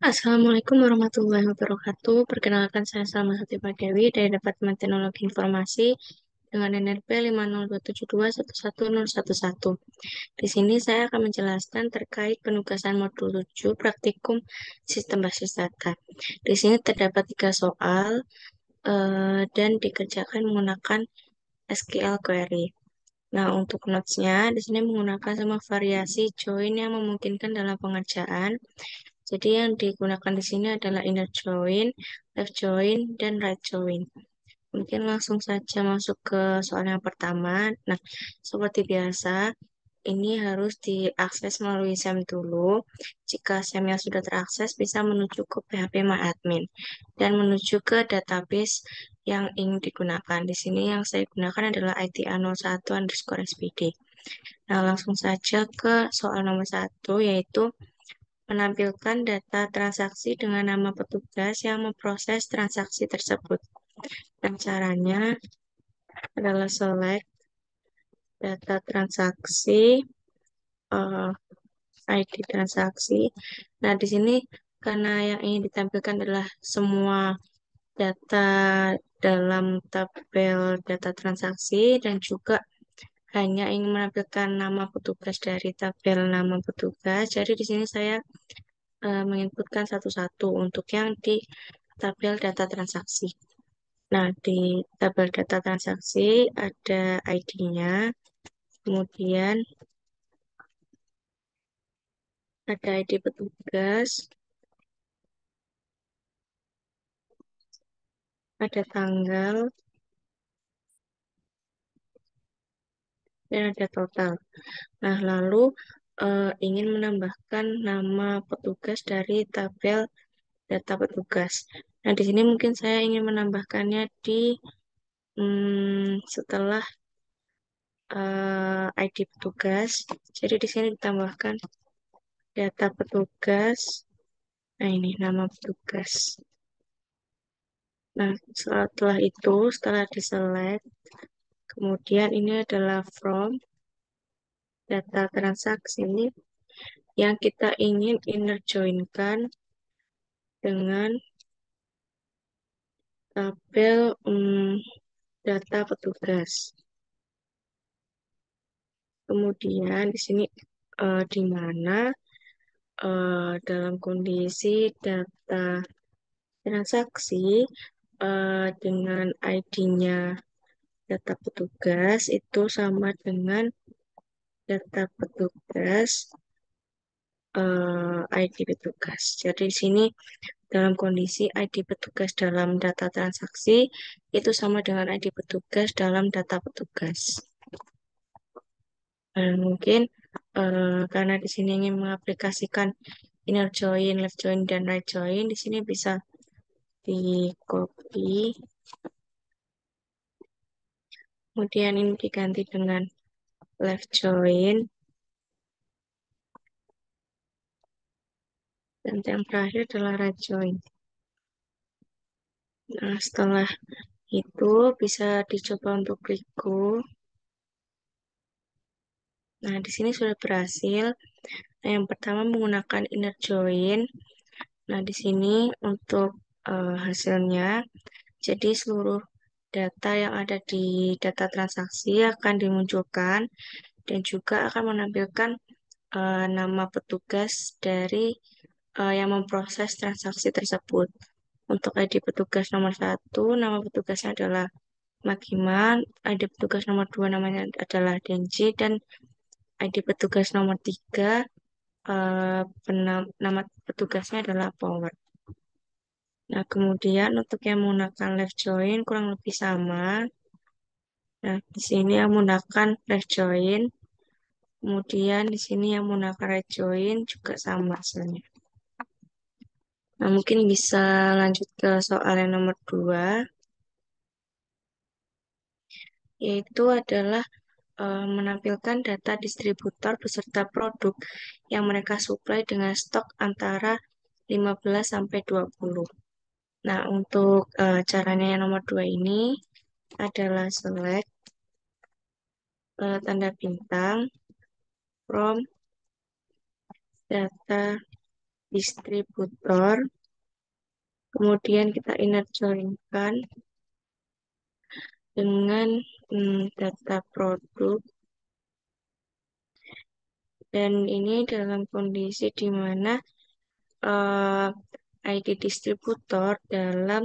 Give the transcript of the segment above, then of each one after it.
Assalamualaikum warahmatullahi wabarakatuh. Perkenalkan saya Salma Satifah Dewi dari Departemen Teknologi Informasi dengan NRP 50272111011. Di sini saya akan menjelaskan terkait penugasan modul 7 praktikum sistem basis data. Di sini terdapat 3 soal dan dikerjakan menggunakan SQL query. Nah, untuk notes-nya di sini menggunakan semua variasi join yang memungkinkan dalam pengerjaan. Jadi yang digunakan di sini adalah inner join, left join, dan right join. Mungkin langsung saja masuk ke soal yang pertama. Nah, seperti biasa, ini harus diakses melalui SEM dulu. Jika SEM-nya sudah terakses, bisa menuju ke PHP My Admin dan menuju ke database yang ingin digunakan. Di sini yang saya gunakan adalah ITA01_SPD. Nah, langsung saja ke soal nomor 1, yaitu menampilkan data transaksi dengan nama petugas yang memproses transaksi tersebut. Dan caranya adalah select data transaksi, eh, ID transaksi. Nah, di sini karena yang ingin ditampilkan adalah semua data dalam tabel data transaksi dan juga hanya ingin menampilkan nama petugas dari tabel nama petugas. Jadi di sini saya menginputkan satu-satu untuk yang di tabel data transaksi. Nah, di tabel data transaksi ada ID-nya, kemudian ada ID petugas, ada tanggal, dan ada total. Nah, lalu ingin menambahkan nama petugas dari tabel data petugas. Nah, di sini mungkin saya ingin menambahkannya di setelah ID petugas. Jadi di sini ditambahkan data petugas. Nah, ini nama petugas. Nah, setelah diselect, kemudian ini adalah from data transaksi yang kita ingin inner join-kan dengan tabel data petugas. Kemudian di sini di mana dalam kondisi data transaksi dengan ID-nya data petugas itu sama dengan data petugas ID petugas. Jadi di sini dalam kondisi ID petugas dalam data transaksi itu sama dengan ID petugas dalam data petugas. Mungkin karena di sini ingin mengaplikasikan inner join, left join, dan right join, di sini bisa di copy, kemudian ini diganti dengan left join, dan yang terakhir adalah right join. Nah, setelah itu bisa dicoba untuk klik go. Nah, di sini sudah berhasil. Nah, yang pertama menggunakan inner join. Nah, di sini untuk hasilnya, jadi seluruh data yang ada di data transaksi akan dimunculkan dan juga akan menampilkan nama petugas dari yang memproses transaksi tersebut. Untuk ID petugas nomor 1, nama petugasnya adalah Magiman, ID petugas nomor 2 namanya adalah Denji, dan ID petugas nomor 3 nama petugasnya adalah Power. Nah, kemudian untuk yang menggunakan left join kurang lebih sama. Nah, di sini yang menggunakan left join, kemudian di sini yang menggunakan right join juga sama hasilnya. Nah, mungkin bisa lanjut ke soal yang nomor 2, yaitu adalah menampilkan data distributor beserta produk yang mereka suplai dengan stok antara 15 sampai 20. Nah, untuk caranya yang nomor 2 ini adalah select tanda bintang from data distributor, kemudian kita inner join-kan dengan data produk, dan ini dalam kondisi di mana eh, ID distributor dalam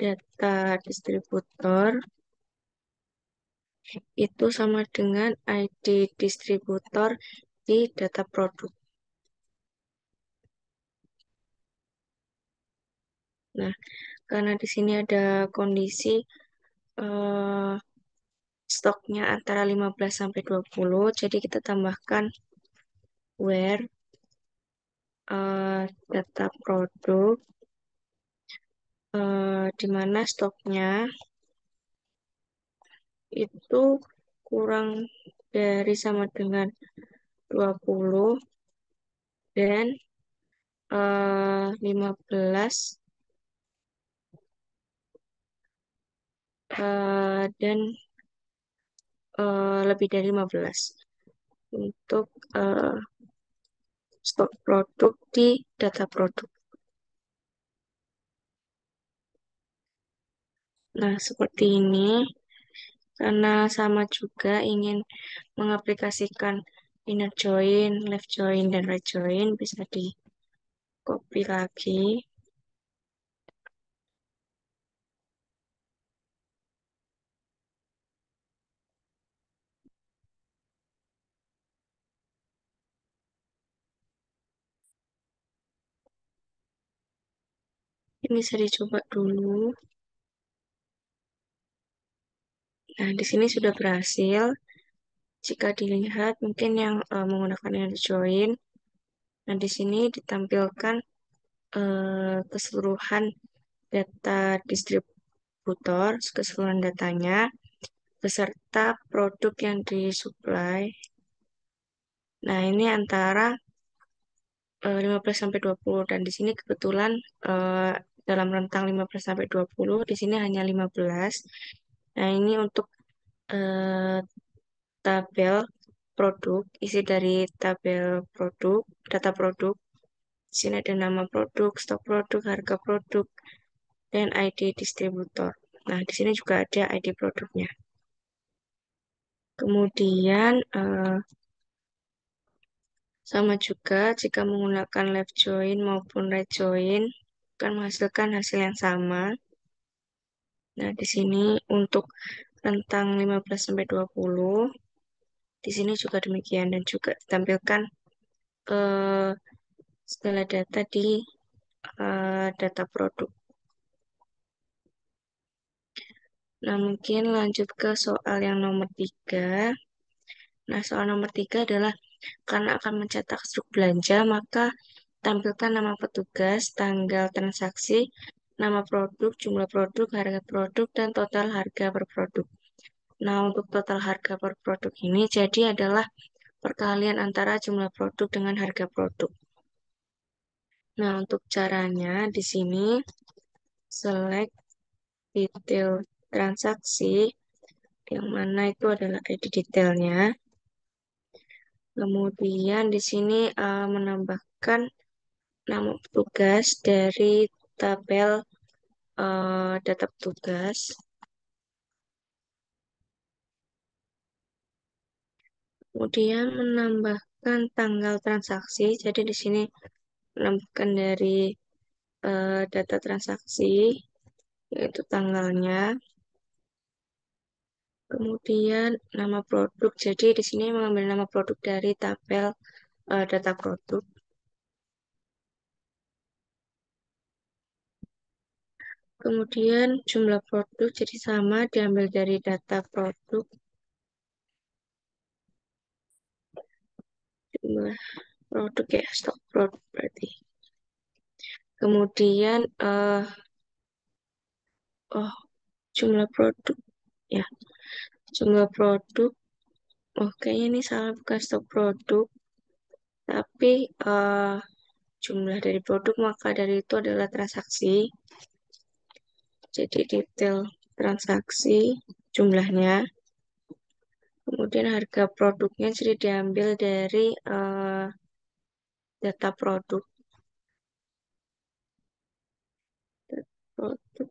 data distributor itu sama dengan ID distributor di data produk. Nah, karena di sini ada kondisi eh, stoknya antara 15 sampai 20, jadi kita tambahkan where data produk di mana stoknya itu kurang dari sama dengan 20 dan 15 dan lebih dari 15 untuk eh, stok produk di data produk. Nah, seperti ini karena sama juga ingin mengaplikasikan inner join, left join, dan right join, bisa di copy lagi. Ini bisa dicoba dulu. Nah, di sini sudah berhasil. Jika dilihat mungkin yang menggunakan inner join, nah di sini ditampilkan keseluruhan data distributor, keseluruhan datanya, beserta produk yang disuplai. Nah, ini antara 15 sampai 20 dan di sini kebetulan eh, dalam rentang 15 sampai 20 di sini hanya 15. Nah, ini untuk eh, tabel produk, isi dari tabel produk, data produk. Di sini ada nama produk, stok produk, harga produk, dan ID distributor. Nah, di sini juga ada ID produknya. Kemudian sama juga jika menggunakan left join maupun right join akan menghasilkan hasil yang sama. Nah, di sini untuk rentang 15 sampai 20 di sini juga demikian dan juga ditampilkan eh, segala data di data produk. Nah, mungkin lanjut ke soal yang nomor 3. Nah, soal nomor 3 adalah karena akan mencetak struk belanja, maka tampilkan nama petugas, tanggal transaksi, nama produk, jumlah produk, harga produk, dan total harga per produk. Nah, untuk total harga per produk ini jadi adalah perkalian antara jumlah produk dengan harga produk. Nah, untuk caranya di sini select detail transaksi, yang mana itu adalah ID detailnya. Kemudian di sini menambahkan nama petugas dari tabel data petugas. Kemudian menambahkan tanggal transaksi. Jadi di sini menambahkan dari data transaksi, yaitu tanggalnya. Kemudian nama produk. Jadi di sini mengambil nama produk dari tabel data produk. Kemudian jumlah produk jadi sama diambil dari data produk. Jumlah produk ya, stok produk berarti. Kemudian oh jumlah produk ya, jumlah produk. Oh kayaknya ini salah, bukan stok produk, tapi jumlah dari produk maka dari itu adalah transaksi. Jadi detail transaksi jumlahnya. Kemudian harga produknya jadi diambil dari data produk, produk,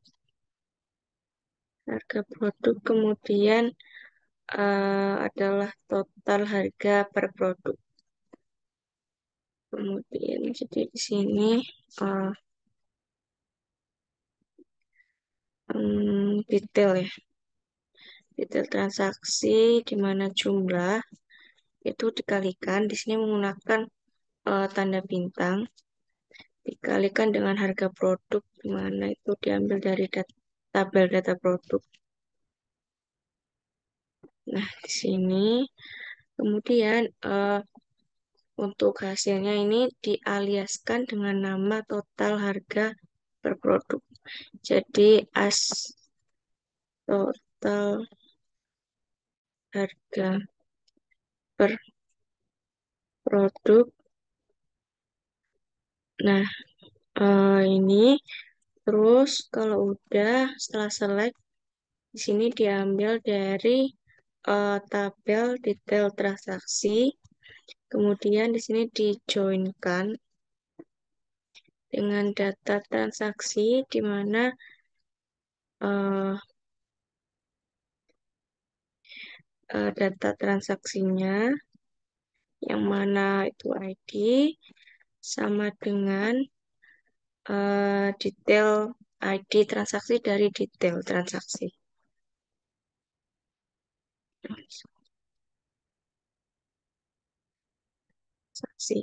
harga produk, kemudian adalah total harga per produk. Kemudian jadi di sini eh, detail ya, detail transaksi di mana jumlah itu dikalikan di sini menggunakan tanda bintang dikalikan dengan harga produk di mana itu diambil dari tabel data produk. Nah, di sini kemudian untuk hasilnya ini dialiaskan dengan nama total harga per produk. Jadi as total harga per produk. Nah, ini terus kalau udah setelah select di sini diambil dari tabel detail transaksi. Kemudian di sini dijoinkan dengan data transaksi di mana data transaksinya yang mana itu ID sama dengan detail ID transaksi dari detail transaksi. Transaksi.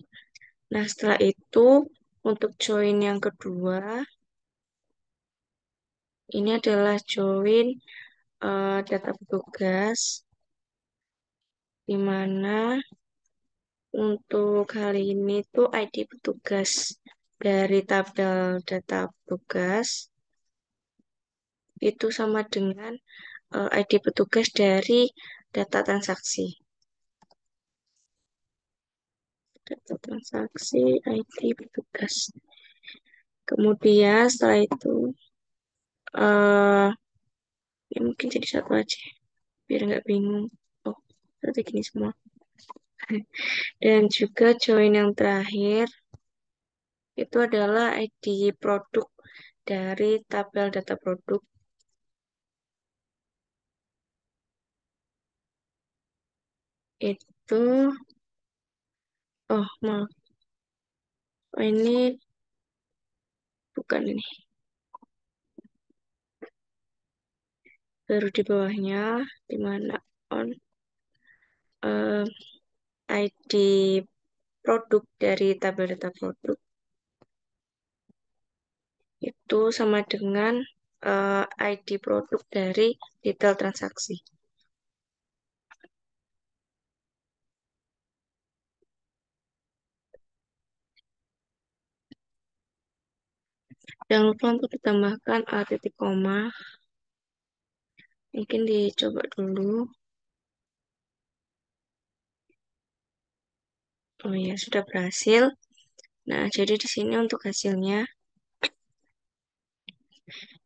Nah, setelah itu untuk join yang kedua, ini adalah join data petugas, di mana untuk kali ini tuh ID petugas dari tabel data petugas itu sama dengan ID petugas dari data transaksi. Data transaksi ID petugas. Kemudian setelah itu eh ya mungkin jadi satu aja biar nggak bingung. Oh, berarti gini semua. Dan juga join yang terakhir itu adalah ID produk dari tabel data produk. Itu, oh maaf, oh, ini bukan ini. Baru di bawahnya, di mana on eh, ID produk dari tabel data produk itu sama dengan ID produk dari detail transaksi. Jangan lupa untuk ditambahkan titik koma. Mungkin dicoba dulu. Oh ya, sudah berhasil. Nah, jadi di sini untuk hasilnya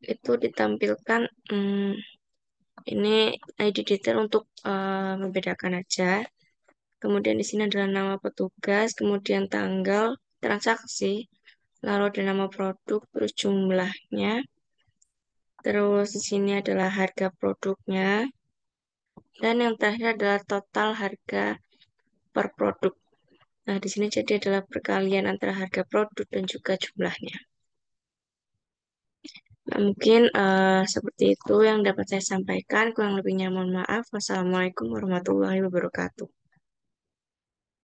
itu ditampilkan ini ID detail untuk membedakan aja. Kemudian di sini adalah nama petugas, kemudian tanggal transaksi, lalu ada nama produk, terus jumlahnya. Terus di sini adalah harga produknya. Dan yang terakhir adalah total harga per produk. Nah, di sini jadi adalah perkalian antara harga produk dan juga jumlahnya. Nah, mungkin seperti itu yang dapat saya sampaikan. Kurang lebihnya mohon maaf. Wassalamualaikum warahmatullahi wabarakatuh.